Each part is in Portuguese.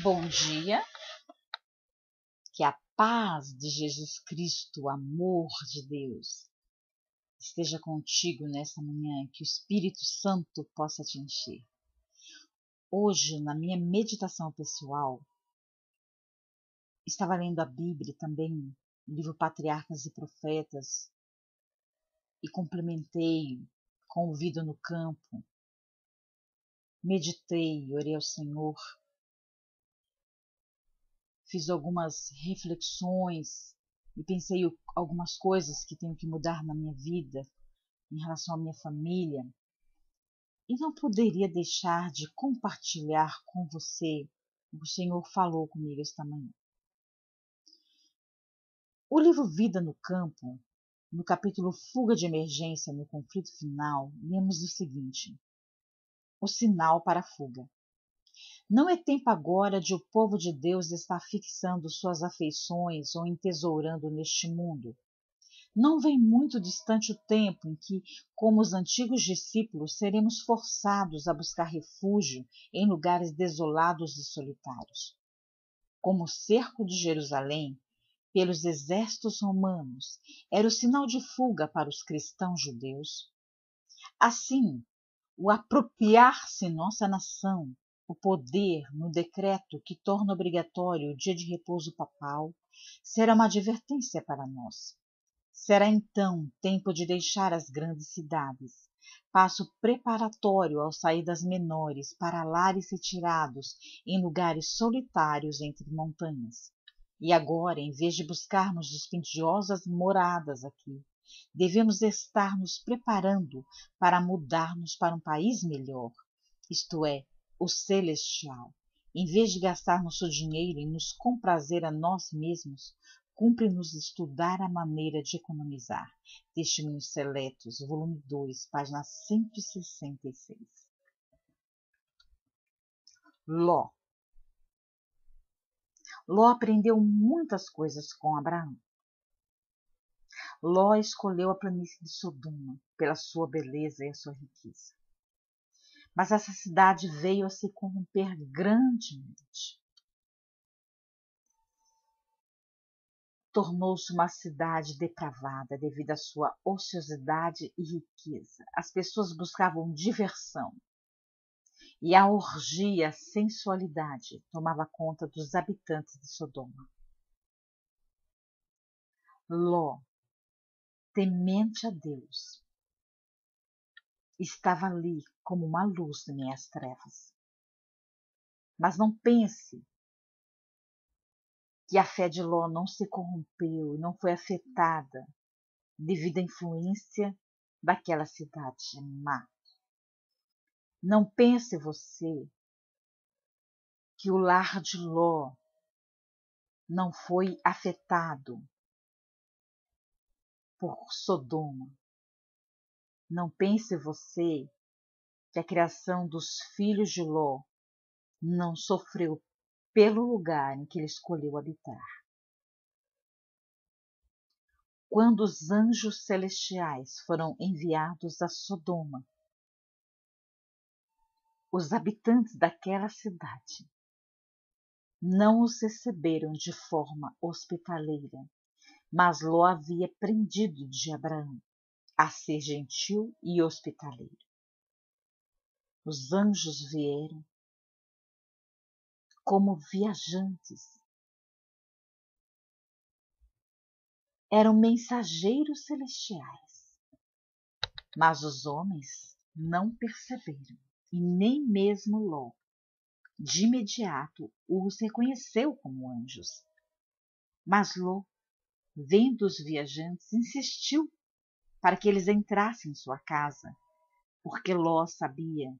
Bom dia, que a paz de Jesus Cristo, o amor de Deus, esteja contigo nessa manhã, que o Espírito Santo possa te encher. Hoje, na minha meditação pessoal, estava lendo a Bíblia também, o livro Patriarcas e Profetas, e complementei com o Vida no Campo. Meditei, orei ao Senhor, fiz algumas reflexões e pensei algumas coisas que tenho que mudar na minha vida, em relação à minha família, e não poderia deixar de compartilhar com você o que o Senhor falou comigo esta manhã. O livro Vida no Campo, no capítulo Fuga de Emergência no Conflito Final, lemos o seguinte: o sinal para a fuga. Não é tempo agora de o povo de Deus estar fixando suas afeições ou entesourando neste mundo. Não vem muito distante o tempo em que, como os antigos discípulos, seremos forçados a buscar refúgio em lugares desolados e solitários. Como o cerco de Jerusalém, pelos exércitos romanos, era o sinal de fuga para os cristãos judeus. Assim, o apropriar-se nossa nação, o poder no decreto que torna obrigatório o dia de repouso papal, será uma advertência para nós. Será então tempo de deixar as grandes cidades, passo preparatório ao sair das menores para lares retirados em lugares solitários entre montanhas. E agora, em vez de buscarmos dispendiosas moradas aqui, devemos estar nos preparando para mudarmos para um país melhor, isto é, o celestial. Em vez de gastar nosso dinheiro em nos comprazer a nós mesmos, cumpre-nos estudar a maneira de economizar. Testemunhos Seletos, volume 2, página 166. Ló. Ló aprendeu muitas coisas com Abraão. Ló escolheu a planície de Sodoma pela sua beleza e a sua riqueza. Mas essa cidade veio a se corromper grandemente. Tornou-se uma cidade depravada devido à sua ociosidade e riqueza. As pessoas buscavam diversão. E a orgia, a sensualidade, tomava conta dos habitantes de Sodoma. Ló, temente a Deus, estava ali como uma luz em meias trevas. Mas não pense que a fé de Ló não se corrompeu e não foi afetada devido à influência daquela cidade má. Não pense você que o lar de Ló não foi afetado por Sodoma. Não pense você que a criação dos filhos de Ló não sofreu pelo lugar em que ele escolheu habitar. Quando os anjos celestiais foram enviados a Sodoma, os habitantes daquela cidade não os receberam de forma hospitaleira, mas Ló havia aprendido de Abraão a ser gentil e hospitaleiro. Os anjos vieram como viajantes. Eram mensageiros celestiais, mas os homens não perceberam, e nem mesmo Ló, de imediato, os reconheceu como anjos. Mas Ló, vendo os viajantes, insistiu para que eles entrassem em sua casa, porque Ló sabia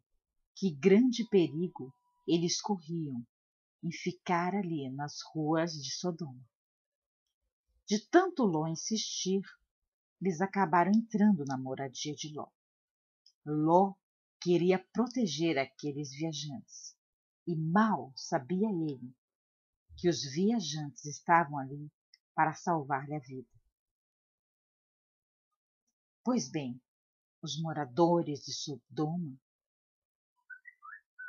que grande perigo eles corriam em ficar ali nas ruas de Sodoma. De tanto Ló insistir, eles acabaram entrando na moradia de Ló. Ló queria proteger aqueles viajantes, e mal sabia ele que os viajantes estavam ali para salvar-lhe a vida. Pois bem, os moradores de Sodoma,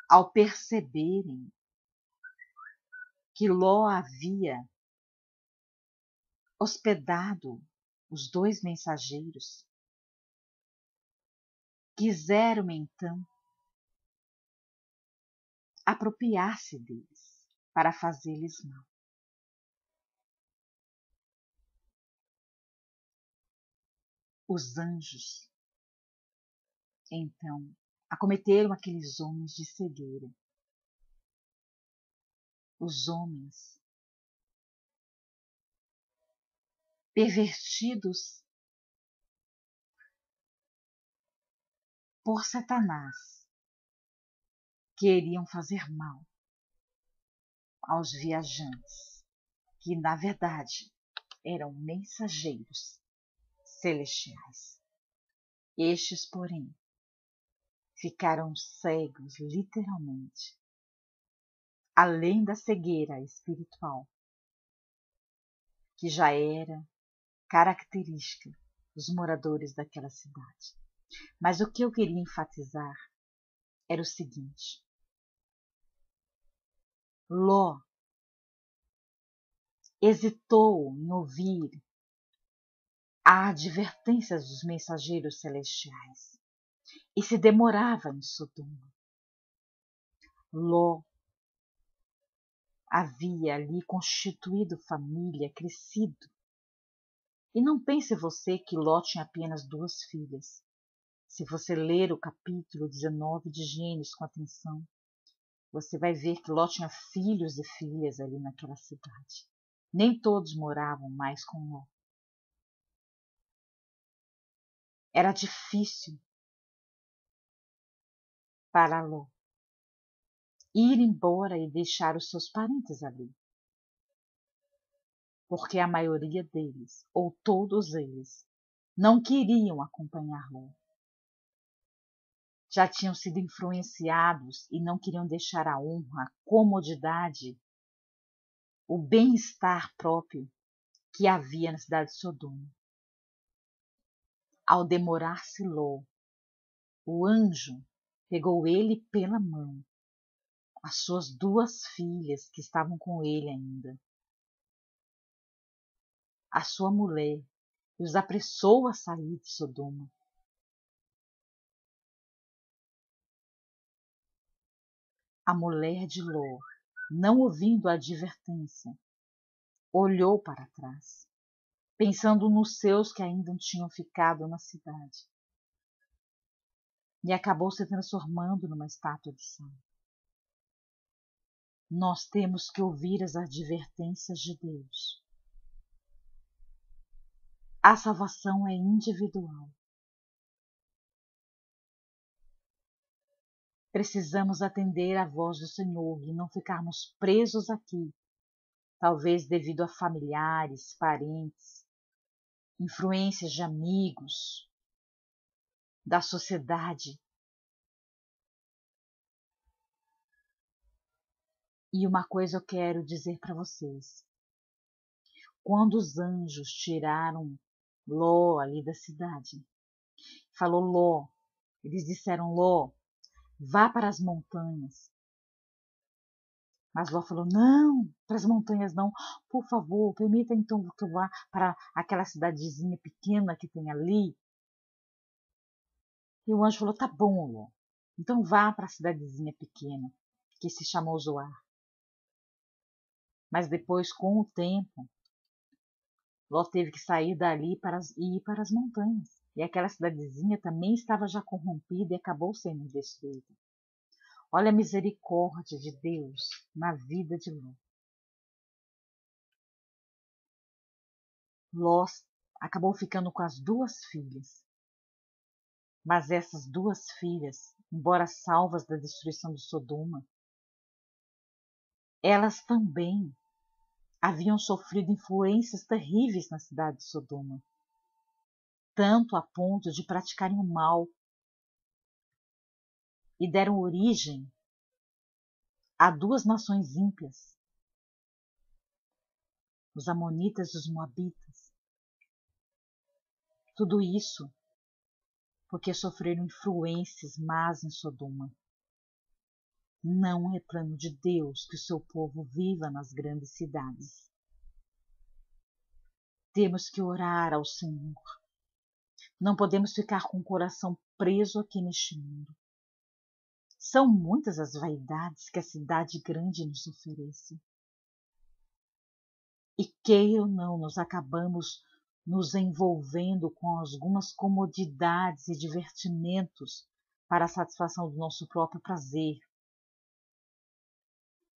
ao perceberem que Ló havia hospedado os 2 mensageiros, quiseram então apropriar-se deles para fazer-lhes mal. Os anjos, então, acometeram aqueles homens de cegueira. Os homens, pervertidos por Satanás, queriam fazer mal aos viajantes, que na verdade eram mensageiros celestiais. Estes, porém, ficaram cegos literalmente, além da cegueira espiritual, que já era característica dos moradores daquela cidade. Mas o que eu queria enfatizar era o seguinte: Ló hesitou em ouvir a advertência dos mensageiros celestiais e se demorava em Sodoma. Ló havia ali constituído família, crescido. E não pense você que Ló tinha apenas 2 filhas. Se você ler o capítulo 19 de Gênesis com atenção, você vai ver que Ló tinha filhos e filhas ali naquela cidade. Nem todos moravam mais com Ló. Era difícil para Ló ir embora e deixar os seus parentes ali, porque a maioria deles, ou todos eles, não queriam acompanhar Ló. Já tinham sido influenciados e não queriam deixar a honra, a comodidade, o bem-estar próprio que havia na cidade de Sodoma. Ao demorar-se Ló, o anjo pegou ele pela mão, as suas 2 filhas que estavam com ele ainda, a sua mulher, e os apressou a sair de Sodoma. A mulher de Ló, não ouvindo a advertência, olhou para trás, pensando nos seus que ainda tinham ficado na cidade, e acabou se transformando numa estátua de sal. Nós temos que ouvir as advertências de Deus. A salvação é individual. Precisamos atender à voz do Senhor e não ficarmos presos aqui, talvez devido a familiares, parentes, influências de amigos, da sociedade. E uma coisa eu quero dizer para vocês. Quando os anjos tiraram Ló ali da cidade, falou Ló, eles disseram Ló, vá para as montanhas. Mas Ló falou, não, para as montanhas não, por favor, permita então que eu vá para aquela cidadezinha pequena que tem ali. E o anjo falou, tá bom, Ló, então vá para a cidadezinha pequena, que se chamou Zoar. Mas depois, com o tempo, Ló teve que sair dali e ir para as montanhas. E aquela cidadezinha também estava já corrompida e acabou sendo destruída. Olha a misericórdia de Deus na vida de Ló. Ló acabou ficando com as 2 filhas. Mas essas 2 filhas, embora salvas da destruição de Sodoma, elas também haviam sofrido influências terríveis na cidade de Sodoma, tanto a ponto de praticarem o mal e deram origem a 2 nações ímpias, os amonitas e os moabitas. Tudo isso porque sofreram influências más em Sodoma. Não é plano de Deus que o seu povo viva nas grandes cidades. Temos que orar ao Senhor. Não podemos ficar com o coração preso aqui neste mundo. São muitas as vaidades que a cidade grande nos oferece. E queira ou não, nós acabamos nos envolvendo com algumas comodidades e divertimentos para a satisfação do nosso próprio prazer.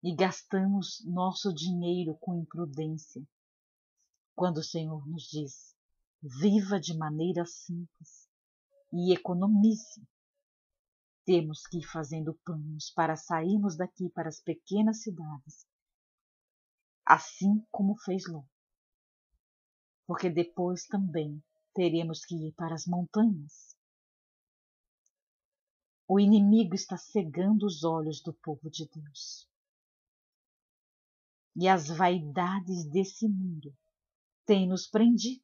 E gastamos nosso dinheiro com imprudência. Quando o Senhor nos diz, viva de maneira simples e economize, temos que ir fazendo planos para sairmos daqui para as pequenas cidades, assim como fez Ló. Porque depois também teremos que ir para as montanhas. O inimigo está cegando os olhos do povo de Deus. E as vaidades desse mundo têm nos prendido.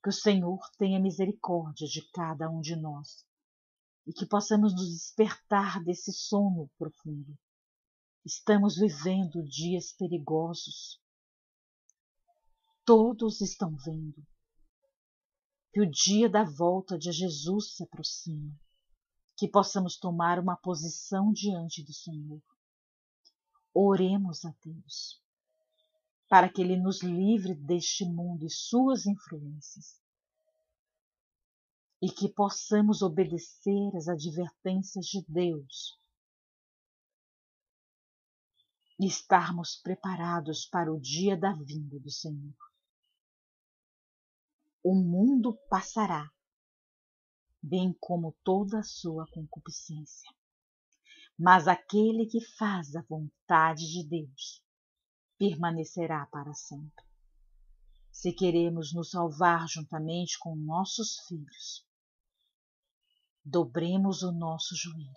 Que o Senhor tenha misericórdia de cada um de nós e que possamos nos despertar desse sono profundo. Estamos vivendo dias perigosos. Todos estão vendo que o dia da volta de Jesus se aproxima, que possamos tomar uma posição diante do Senhor. Oremos a Deus, para que Ele nos livre deste mundo e suas influências, e que possamos obedecer às advertências de Deus e estarmos preparados para o dia da vinda do Senhor. O mundo passará, bem como toda a sua concupiscência, mas aquele que faz a vontade de Deus permanecerá para sempre. Se queremos nos salvar juntamente com nossos filhos, dobremos o nosso joelho,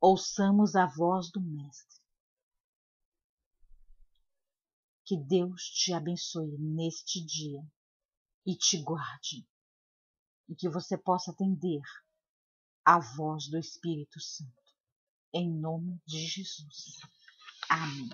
ouçamos a voz do Mestre. Que Deus te abençoe neste dia e te guarde, e que você possa atender à voz do Espírito Santo. Em nome de Jesus. Amém.